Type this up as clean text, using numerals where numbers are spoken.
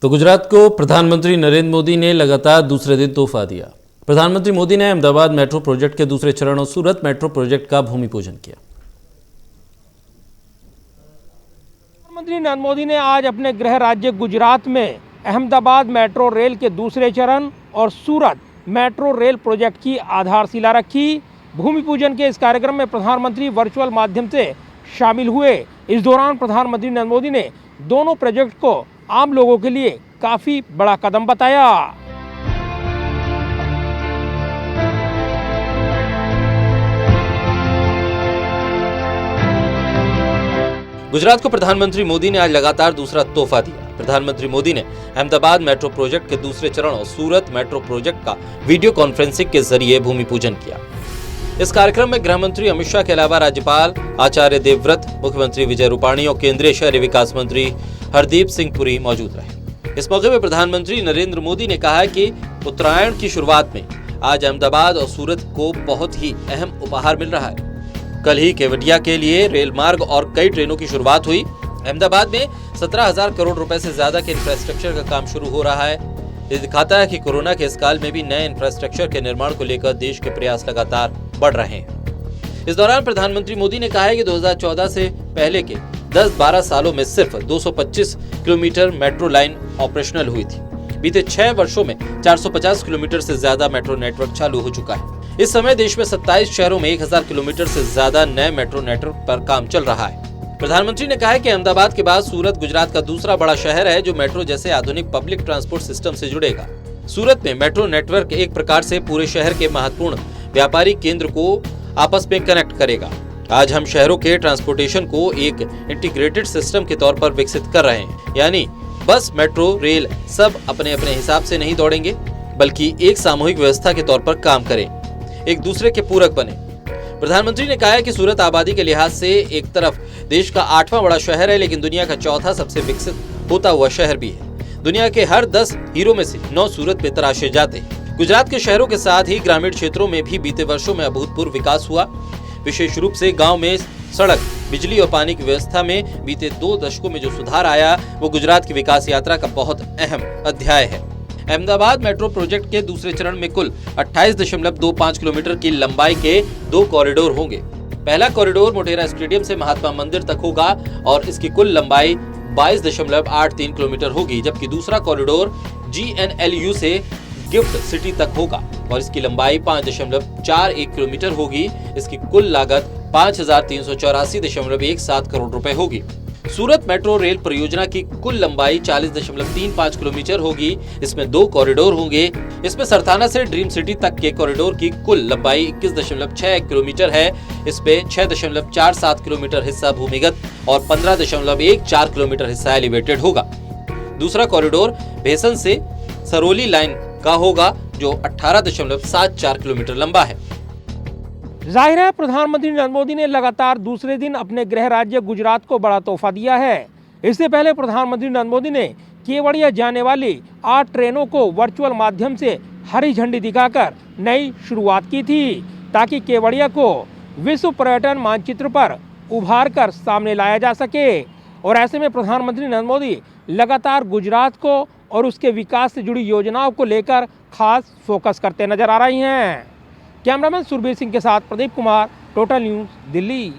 तो गुजरात को प्रधानमंत्री नरेंद्र मोदी ने लगातार दूसरे दिन तोहफा दिया। प्रधानमंत्री मोदी ने अहमदाबाद मेट्रो प्रोजेक्ट के दूसरे चरण और सूरत मेट्रो प्रोजेक्ट का भूमि पूजन किया। प्रधानमंत्री नरेंद्र मोदी ने आज अपने गृह राज्य गुजरात में अहमदाबाद मेट्रो रेल के दूसरे चरण और सूरत मेट्रो रेल प्रोजेक्ट की आधारशिला रखी। भूमि पूजन के इस कार्यक्रम में प्रधानमंत्री वर्चुअल माध्यम से शामिल हुए। इस दौरान प्रधानमंत्री नरेंद्र मोदी ने दोनों प्रोजेक्ट को आम लोगों के लिए काफी बड़ा कदम बताया। गुजरात को प्रधानमंत्री मोदी ने आज लगातार दूसरा तोहफा दिया। प्रधानमंत्री मोदी ने अहमदाबाद मेट्रो प्रोजेक्ट के दूसरे चरण और सूरत मेट्रो प्रोजेक्ट का वीडियो कॉन्फ्रेंसिंग के जरिए भूमि पूजन किया। इस कार्यक्रम में गृह मंत्री अमित शाह के अलावा राज्यपाल आचार्य देवव्रत, मुख्यमंत्री विजय रूपाणी और केंद्रीय शहरी विकास मंत्री हरदीप सिंह पुरी मौजूद रहे। इस मौके पर प्रधानमंत्री नरेंद्र मोदी ने कहा कि उत्तरायण की शुरुआत में आज अहमदाबाद और सूरत को बहुत ही अहम उपहार मिल रहा है। कल ही केवडिया के लिए रेल मार्ग और कई ट्रेनों की शुरुआत हुई। अहमदाबाद में 17,000 करोड़ रुपए से ज्यादा के इंफ्रास्ट्रक्चर का काम शुरू हो रहा है। ये दिखाता है कि कोरोना के इस काल में भी नए इंफ्रास्ट्रक्चर के निर्माण को लेकर देश के प्रयास लगातार बढ़ रहे हैं। इस दौरान प्रधानमंत्री मोदी ने कहा है कि 2014 से पहले के 10-12 सालों में सिर्फ 225 किलोमीटर मेट्रो लाइन ऑपरेशनल हुई थी। बीते 6 वर्षों में 450 किलोमीटर से ज्यादा मेट्रो नेटवर्क चालू हो चुका है। इस समय देश में 27 शहरों में 1000 किलोमीटर से ज्यादा नए मेट्रो नेटवर्क पर काम चल रहा है। प्रधानमंत्री ने कहा है कि अहमदाबाद के बाद सूरत गुजरात का दूसरा बड़ा शहर है जो मेट्रो जैसे आधुनिक पब्लिक ट्रांसपोर्ट सिस्टम से जुड़ेगा। सूरत में मेट्रो नेटवर्क एक प्रकार से पूरे शहर के महत्वपूर्ण व्यापारी केंद्र को आपस में कनेक्ट करेगा। आज हम शहरों के ट्रांसपोर्टेशन को एक इंटीग्रेटेड सिस्टम के तौर पर विकसित कर रहे हैं, यानी बस, मेट्रो, रेल सब अपने अपने हिसाब से नहीं दौड़ेंगे, बल्कि एक सामूहिक व्यवस्था के तौर पर काम करें, एक दूसरे के पूरक बने। प्रधानमंत्री ने कहा है कि सूरत आबादी के लिहाज से एक तरफ देश का 8वां बड़ा शहर है, लेकिन दुनिया का 4था सबसे विकसित होता हुआ शहर भी है। दुनिया के हर 10 हीरो में से 9 सूरत में तराशे जाते हैं। गुजरात के शहरों के साथ ही ग्रामीण क्षेत्रों में भी बीते वर्षों में अभूतपूर्व विकास हुआ। विशेष रूप से गांव में सड़क, बिजली और पानी की व्यवस्था में बीते 2 दशकों में जो सुधार आया वो गुजरात की विकास यात्रा का बहुत अहम अध्याय है। अहमदाबाद मेट्रो प्रोजेक्ट के दूसरे चरण में कुल 28.25 किलोमीटर की लंबाई के 2 कॉरिडोर होंगे। पहला कॉरिडोर मोटेरा स्टेडियम से महात्मा मंदिर तक होगा और इसकी कुल लंबाई 22.83 किलोमीटर होगी, जबकि दूसरा कॉरिडोर GNLU से गिफ्ट सिटी तक होगा और इसकी लंबाई 5.41 किलोमीटर होगी। इसकी कुल लागत 5,384.17 करोड़ रुपए होगी। सूरत मेट्रो रेल परियोजना की कुल लंबाई 40.35 किलोमीटर होगी। इसमें 2 कॉरिडोर होंगे। इसमें सरथाना से ड्रीम सिटी तक के कॉरिडोर की कुल लंबाई 21.61 किलोमीटर है। इसमें 6.47 किलोमीटर हिस्सा भूमिगत और 15.14 किलोमीटर हिस्सा एलिवेटेड होगा। दूसरा कॉरिडोर भेसन से सरोली लाइन का होगा जो 18.74 किलोमीटर लंबा है। जाहिर है प्रधानमंत्री नरेंद्र मोदी ने लगातार दूसरे दिन अपने गृह राज्य गुजरात को बड़ा तोहफा दिया है। इससे पहले प्रधानमंत्री नरेंद्र मोदी ने केवड़िया जाने वाली 8 ट्रेनों को वर्चुअल माध्यम से हरी झंडी दिखाकर नई शुरुआत की थी, ताकि केवड़िया को विश्व पर्यटन मानचित्र पर उभार कर सामने लाया जा सके। और ऐसे में प्रधानमंत्री नरेंद्र मोदी लगातार गुजरात को और उसके विकास से जुड़ी योजनाओं को लेकर खास फोकस करते नजर आ रही हैं। कैमरामैन सुरबीर सिंह के साथ प्रदीप कुमार, टोटल न्यूज़, दिल्ली।